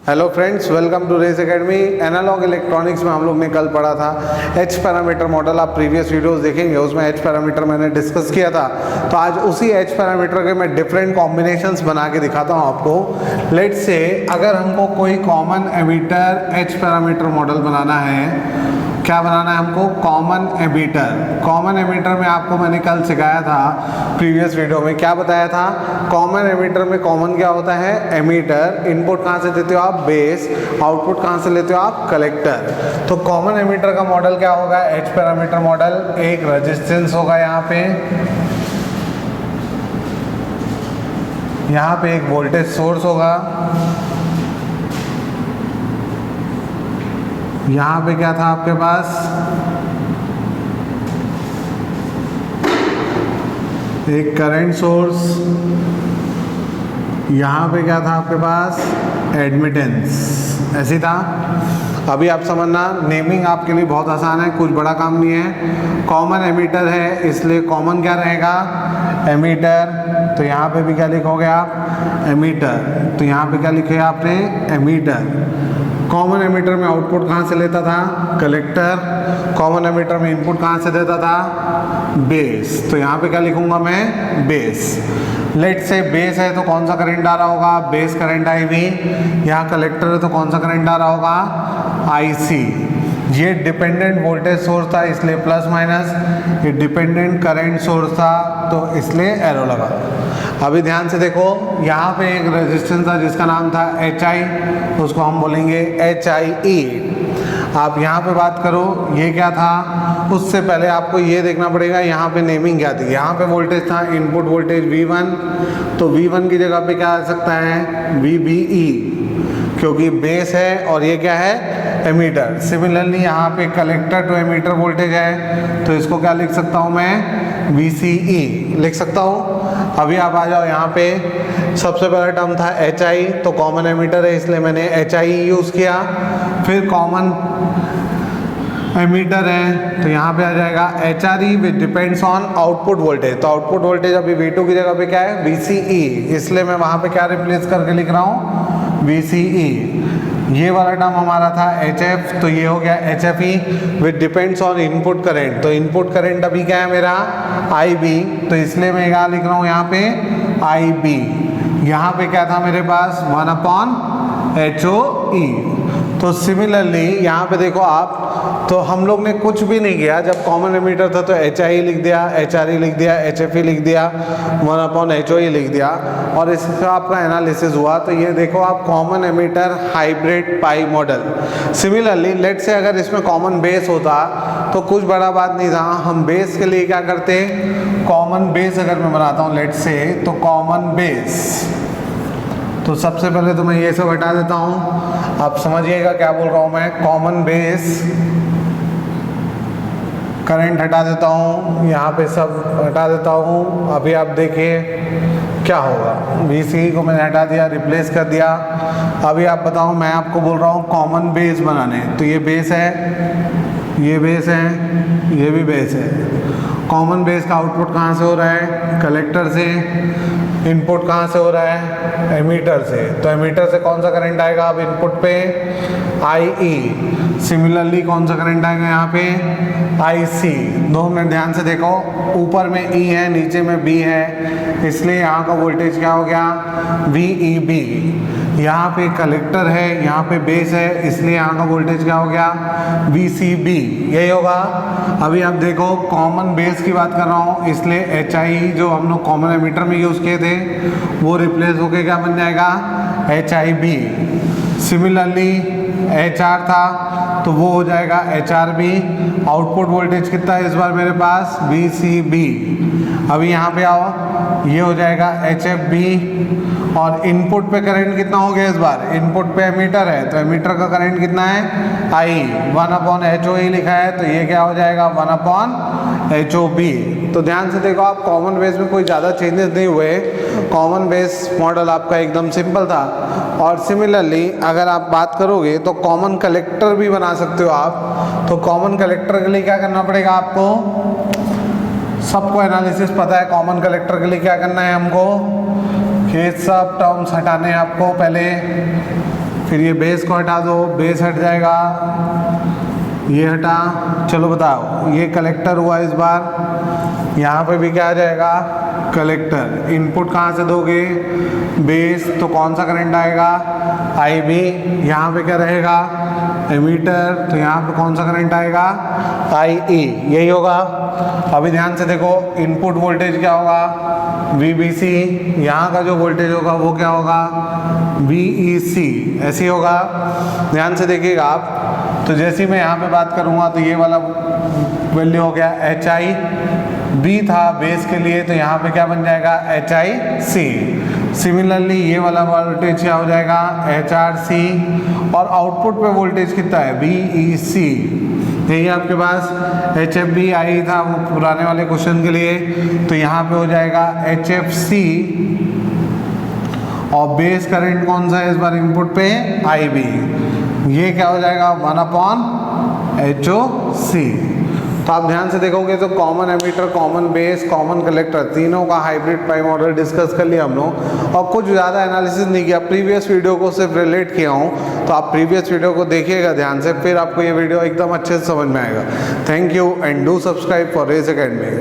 Hello friends, welcome to Race Academy. Analogue electronics में हम लोग ने कल पढ़ा था एच पैरामीटर मॉडल। आप प्रीवियस वीडियोस देखेंगे, उसमें एच पैरामीटर मैंने डिस्कस किया था। तो आज उसी एच पैरामीटर के मैं डिफरेंट कॉम्बिनेशंस बना के दिखाता हूँ आपको। लेट्स से अगर हमको कोई common emitter H parameter model बनाना है, क्या बनाना है हमको? Common ammeter. कॉमन एमीटर में आपको मैंने कल सिखाया था प्रीवियस वीडियो में, क्या बताया था? कॉमन एमीटर में कॉमन क्या होता है? एमीटर। इनपुट कहाँ से देते हो आप? बेस। आउटपुट कहाँ से लेते हो आप? कलेक्टर। तो कॉमन एमीटर का मॉडल क्या होगा? H parameter model. एक रेजिस्टेंस होगा यहाँ पे एक वोल्टेज सोर्स होगा, यहाँ पे क्या था आपके पास? एक करंट सोर्स। यहाँ पे क्या था आपके पास? एडमिटेंस। ऐसी था। अभी आप समझना, नेमिंग आपके लिए बहुत आसान है, कुछ बड़ा काम नहीं है। कॉमन एमीटर है, इसलिए कॉमन क्या रहेगा? एमीटर। तो यहाँ पे भी क्या लिखोगे आप? एमीटर। तो यहाँ पे क्या लिखे आपने? एमीटर। कॉमन एमीटर में आउटपुट कहाँ से लेता था? कलेक्टर। कॉमन एमीटर में इनपुट कहाँ से देता था? बेस। तो यहाँ पे क्या लिखूंगा मैं? बेस। लेट से बेस है तो कौन सा करंट आ रहा होगा? Base current I B. यहाँ कलेक्टर है तो कौन सा करंट आ रहा होगा? आई सी। ये डिपेंडेंट वोल्टेज सोर्स था, इसलिए प्लस माइनस। ये डिपेंडेंट करंट सोर्स था, तो इसलिए एरो लगा। अभी ध्यान से देखो, यहाँ पे एक रेजिस्टेंस था जिसका नाम था एच आई, उसको हम बोलेंगे एच आई ई। आप यहाँ पे बात करो, ये क्या था? उससे पहले आपको ये देखना पड़ेगा यहाँ पे नेमिंग क्या थी। यहाँ पे वोल्टेज था इनपुट वोल्टेज V1, तो V1 की जगह पे क्या आ सकता है? VBE, क्योंकि बेस है और ये क्या है? एमीटर। सिमिलरली यहाँ पे कलेक्टर टू एमीटर वोल्टेज है, तो इसको क्या लिख सकता हूँ मैं? VCE लिख सकता हूँ। अभी आप आ जाओ यहाँ पे, सबसे पहला टर्म था HI, तो कॉमन एमीटर है इसलिए मैंने HI यूज़ किया। फिर कॉमन एमीटर है तो यहाँ पे आ जाएगा HRE which depends on output voltage. तो आउटपुट वोल्टेज अभी V2 की जगह पे क्या है? VCE, इसलिए मैं वहाँ पे क्या रिप्लेस करके लिख रहा हूँ? VCE। ये वाला टर्म हमारा था HF, तो ये हो गया HFE which depends on input current. तो इनपुट करंट अभी क्या है मेरा? IB, तो इसलिए मैं क्या लिख रहा हूँ यहाँ पे? IB। यहाँ पे क्या था मेरे पास? 1/HOE। तो सिमिलरली यहाँ पे देखो आप, तो हम लोग ने कुछ भी नहीं किया। जब कॉमन एमीटर था तो HI लिख दिया, HRE लिख दिया, HFE लिख दिया, 1/HOE लिख दिया, और इसका आपका एनालिसिस हुआ। तो ये देखो आप, common emitter hybrid pi model. Similarly let's say अगर इसमें कॉमन बेस होता तो कुछ बड़ा बात नहीं था। हम बेस के लिए क्या करते? कॉमन बेस अगर मैं बनाता हूँ लेट से, तो कॉमन बेस, तो सबसे पहले तो मैं ये सब हटा देता हूँ। आप समझिएगा क्या बोल रहा हूँ मैं। कॉमन बेस करंट हटा देता हूँ, यहाँ पे सब हटा देता हूँ। अभी आप देखिए क्या होगा। VCE को मैंने हटा दिया, रिप्लेस कर दिया। अभी आप बताओ, मैं आपको बोल रहा हूँ कॉमन बेस बनाने, तो ये बेस है, ये बेस है, ये भी बेस है। कॉमन बेस का आउटपुट कहाँ से हो रहा है? कलेक्टर से। इनपुट कहाँ से हो रहा है? एमीटर से। तो एमीटर से कौन सा करंट आएगा अब इनपुट पे? IE। सिमिलरली कौन सा करंट आएगा यहाँ पे? IC। 2 मिनट ध्यान से देखो, ऊपर में E है, नीचे में B है, इसलिए यहाँ का वोल्टेज क्या हो गया? VEB। यहाँ पे कलेक्टर है, यहाँ पे बेस है, इसलिए यहाँ का वोल्टेज क्या हो गया? VCB। यही होगा। अभी आप देखो, कॉमन बेस की बात कर रहा हूँ, इसलिए HI जो हम लोग कॉमन एमीटर में यूज़ किए थे वो रिप्लेस होके क्या बन जाएगा? HIB। सिमिलरली HR था तो वो हो जाएगा HRB। आउटपुट वोल्टेज कितना है इस बार मेरे पास? VCB। अभी यहाँ पे आओ, ये हो जाएगा HFB। और इनपुट पे करंट कितना हो गया इस बार? इनपुट पे एमीटर है, तो एमीटर का करंट कितना है? I। 1/HOE लिखा है, तो ये क्या हो जाएगा? 1/HOB। तो ध्यान से देखो आप, कॉमन बेस में कोई ज़्यादा चेंजेस नहीं हुए। कॉमन बेस मॉडल आपका एकदम सिंपल था। और सिमिलरली अगर आप बात करोगे तो कॉमन कलेक्टर भी बना सकते हो आप। तो कॉमन कलेक्टर के लिए क्या करना पड़ेगा आपको? सबको एनालिसिस पता है। कॉमन कलेक्टर के लिए क्या करना है हमको? ये सब टर्म्स हटाने हैं आपको पहले, फिर ये बेस को हटा दो, बेस हट जाएगा, ये हटा। चलो बताओ, ये कलेक्टर हुआ इस बार, यहाँ पे भी क्या आ जाएगा, कलेक्टर। इनपुट कहाँ से दोगे, बेस, तो कौन सा करंट आएगा, IB। यहाँ पे क्या रहेगा, एमीटर, तो यहाँ पे कौन सा करंट आएगा, IE, यही होगा। अभी ध्यान से देखो, इनपुट वोल्टेज क्या होगा, VBC, यहाँ का जो वोल्टेज होगा वो क्या होगा, VEC, ऐसे होगा। ध्यान से देखिएगा आप, तो जैसे ही मैं यहाँ पे बात करूँगा तो ये वाला वैल्यू हो गया HIB था बेस के लिए, तो यहाँ पे क्या बन जाएगा, HIC। सिमिलरली ये वाला वोल्टेज क्या हो जाएगा, HRC, और आउटपुट पे वोल्टेज कितना है, VEC। यही आपके पास HFB आई था वो पुराने वाले क्वेश्चन के लिए, तो यहाँ पे हो जाएगा HFC, और बेस करंट कौन सा है इस बार इनपुट पे, IB। ये क्या हो जाएगा, 1/HOC। तो आप ध्यान से देखोगे तो common ammeter, common base, common collector, तीनों का हाइब्रिड प्राइम ऑर्डर डिस्कस कर लिया हम लोग, और कुछ ज़्यादा एनालिसिस नहीं किया। प्रीवियस वीडियो को सिर्फ रिलेट किया हूँ, तो आप प्रीवियस वीडियो को देखिएगा ध्यान से, फिर आपको ये वीडियो एकदम अच्छे से समझ में आएगा। Thank you and do subscribe for Race academy.